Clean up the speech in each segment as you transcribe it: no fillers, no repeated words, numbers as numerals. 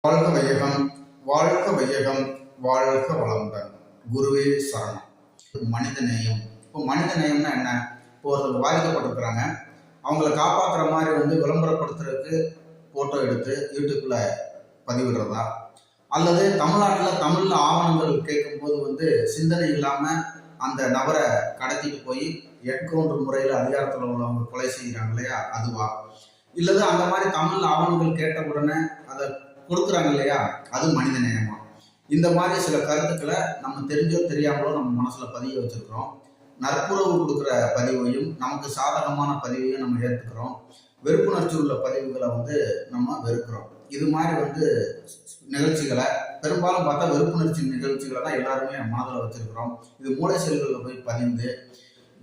வாழ்க வையகம், வாழ்க வையகம், வாழ்க வளமுடன். குருவே சரணம். மனித நேயம். இப்போ மனித நேயம்னா என்ன? இப்போ ஒருத்தர் பாதிக்கப்பட்டிருக்கிறாங்க, அவங்கள காப்பாற்றுற மாதிரி விளம்பரப்படுத்துறதுக்கு ஃபோட்டோ எடுத்து யூடியூப்ல பதிவிடுறதா, அல்லது தமிழில் ஆவணங்கள் கேட்கும்போது சிந்தனை இல்லாமல் அந்த நபரை கடத்திட்டு போய் என்கவுண்டர் முறையில் அதிகாரத்தில் உள்ளவங்க கொலை செய்கிறாங்க இல்லையா, அதுவா? இல்லது அந்த மாதிரி தமிழ் ஆவணங்கள் கேட்ட உடனே அதை கொடுக்குறாங்க இல்லையா, அது மனித நேயமா? இந்த மாதிரி சில கருத்துக்களை நம்ம தெரிஞ்சோ தெரியாமலோ நம்ம மனசுல பதிய வச்சிருக்கிறோம். நற்புறவு கொடுக்குற பதிவையும் நமக்கு சாதகமான பதிவையும் நம்ம ஏற்றுக்கிறோம். வெறுப்புணர்ச்சி உள்ள பதிவுகளை நம்ம வெறுக்கிறோம். இது மாதிரி நிகழ்ச்சிகளை பெரும்பாலும் பார்த்தா வெறுப்புணர்ச்சி நிகழ்ச்சிகளை தான் எல்லாருமே மனதில் வச்சிருக்கிறோம். இது மூளை செல்களில் போய் பதிந்து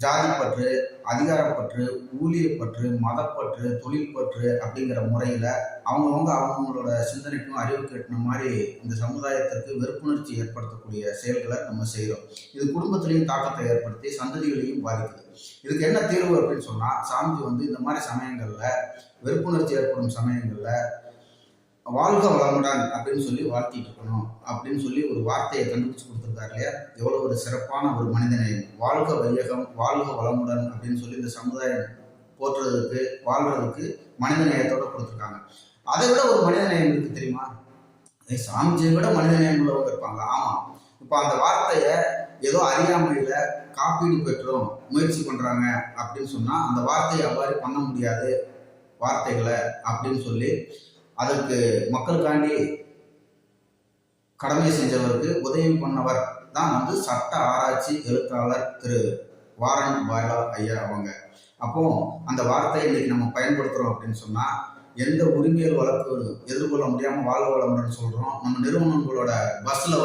ஜாதிப்பற்று, அதிகாரப்பற்று, ஊழியப்பற்று, மதப்பற்று, தொழில் பற்று அப்படிங்கிற முறையில் அவங்களோட சிந்தனைக்கும் அறிவுக்கு எட்டின மாதிரி இந்த சமுதாயத்திற்கு வெறுப்புணர்ச்சி ஏற்படுத்தக்கூடிய செயல்களை நம்ம செய்கிறோம். இது குடும்பத்திலையும் தாக்கத்தை ஏற்படுத்தி சந்ததிகளையும் பாதிக்குது. இதுக்கு என்ன தீர்வு அப்படின்னு சொன்னால், சாமி இந்த மாதிரி சமயங்களில், வெறுப்புணர்ச்சி ஏற்படும் சமயங்களில் வாழ்க வளமுடன் அப்படின்னு சொல்லி வாழ்த்திட்டு இருக்கணும் அப்படின்னு சொல்லி ஒரு வார்த்தையை கண்டுபிடிச்சு கொடுத்துருக்காரு இல்லையா. எவ்வளோ ஒரு சிறப்பான ஒரு மனிதநேயம். வாழ்க வையகம், வாழ்க வளமுடன் அப்படின்னு சொல்லி இந்த சமுதாயம் போற்றுறதுக்கு, வாழ்றதுக்கு மனிதநேயத்தோட கொடுத்துருக்காங்க. அதை விட ஒரு மனிதநேயம் இருக்கு தெரியுமா? சாமிஜியை விட மனிதநேயம் உள்ளவங்க இருப்பாங்க. ஆமாம், இப்போ அந்த வார்த்தையை ஏதோ அறியாமையில காப்பீடு பெற்றோம் முயற்சி பண்றாங்க அப்படின்னு சொன்னா, அந்த வார்த்தையை அவ்வாறு பண்ண முடியாது வார்த்தைகளை அப்படின்னு சொல்லி அதற்கு மக்களுக்காண்டி கடமை செஞ்சவருக்கு உதவி பண்ணவர் தான் சட்ட ஆராய்ச்சி எழுத்தாளர் திரு வாரன் பாய்லா ஐயா அவங்க. அப்போ அந்த வார்த்தையை இன்னைக்கு நம்ம பயன்படுத்துறோம் அப்படின்னு சொன்னா, எந்த உரிமையல் வழக்கு எதிர்கொள்ள முடியாம வாழ்க வளமுடன் சொல்றோம். நம்ம நிறுவனங்களோட பஸ்ல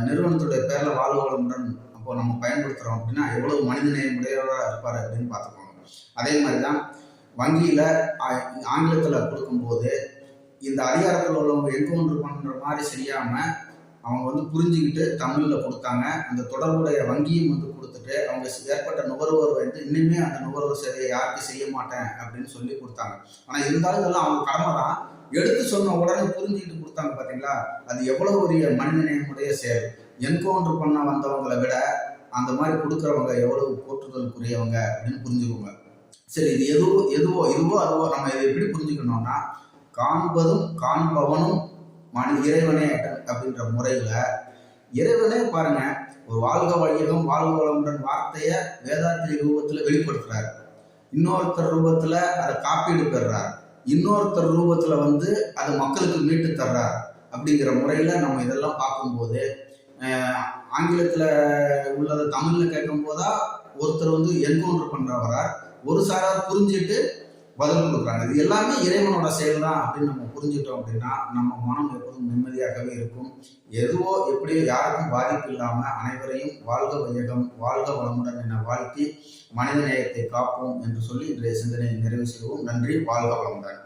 நிறுவனத்துடைய பேர்ல வாழ்க வளமுடன் அப்போ நம்ம பயன்படுத்துறோம் அப்படின்னா எவ்வளவு மனிதநேயம் உடையவராக இருப்பாரு அப்படின்னு பார்த்துக்கோங்க. அதே மாதிரிதான் வங்கியில ஆங்கிலத்தில் கொடுக்கும்போது இந்த அதிகாரத்தில் உள்ளவங்க என்கவுண்டர் பண்ற மாதிரி செய்யாம அவங்க புரிஞ்சுக்கிட்டு தமிழ்ல கொடுத்தாங்க. அந்த தொடர்புடைய வங்கியும் கொடுத்துட்டு அவங்க ஏற்பட்ட நுகர்வோர் இன்னுமே அந்த நுகர்வோர் சேவையை யாருக்கு செய்ய மாட்டேன் அப்படின்னு சொல்லி கொடுத்தாங்க. ஆனா இருந்தாலும் இதெல்லாம் அவங்க கடமை தான். எடுத்து சொன்ன உடனே புரிஞ்சுக்கிட்டு கொடுத்தாங்க பார்த்தீங்களா, அது எவ்வளவு ஒரு மனிதநேயமுடைய செயல். என்கவுண்டர் பண்ண வந்தவங்களை விட அந்த மாதிரி கொடுக்குறவங்க எவ்வளவு போற்றுதலுக்குரியவங்க அப்படின்னு புரிஞ்சுக்கோங்க. சரி, இது இதுவோ அதுவோ நம்ம இதை எப்படி புரிஞ்சுக்கணும்னா, காண்பதும் காண்பவனும் இறைவனே அப்படின்ற முறையில இறைவனே பாருங்க, ஒரு வாழ்க வையகம் வாழ்க வளமுடன் வார்த்தைய வேதாத்திரி ரூபத்துல வெளிப்படுத்துறாரு. இன்னொருத்தர் ரூபத்துல அதை காப்பீடு பெறுறார். இன்னொருத்தர் ரூபத்துல அது மக்களுக்கு மீட்டு தர்றார். அப்படிங்கிற முறையில நம்ம இதெல்லாம் பார்க்கும்போது, ஆங்கிலத்துல உள்ளதை தமிழ்ல கேட்கும் போதா ஒருத்தர் என்கவுண்டர் பண்றவரா, ஒரு சாரார் புரிஞ்சுட்டு பதில் கொடுக்குறாங்க. இது எல்லாமே இறைவனோட செயல் தான் அப்படின்னு நம்ம புரிஞ்சுட்டோம் அப்படின்னா நம்ம மனம் எப்போதும் நிம்மதியாகவே இருக்கும். எதுவோ எப்படியோ யாருக்கும் பாதிப்பு இல்லாம அனைவரையும் வாழ்க வையகம் வாழ்க வளமுடன் என வாழ்த்தி மனித நேயத்தை காப்போம் என்று சொல்லி இன்றைய சிந்தனையை நிறைவு செய்வோம். நன்றி. வாழ்க வளமுடன்.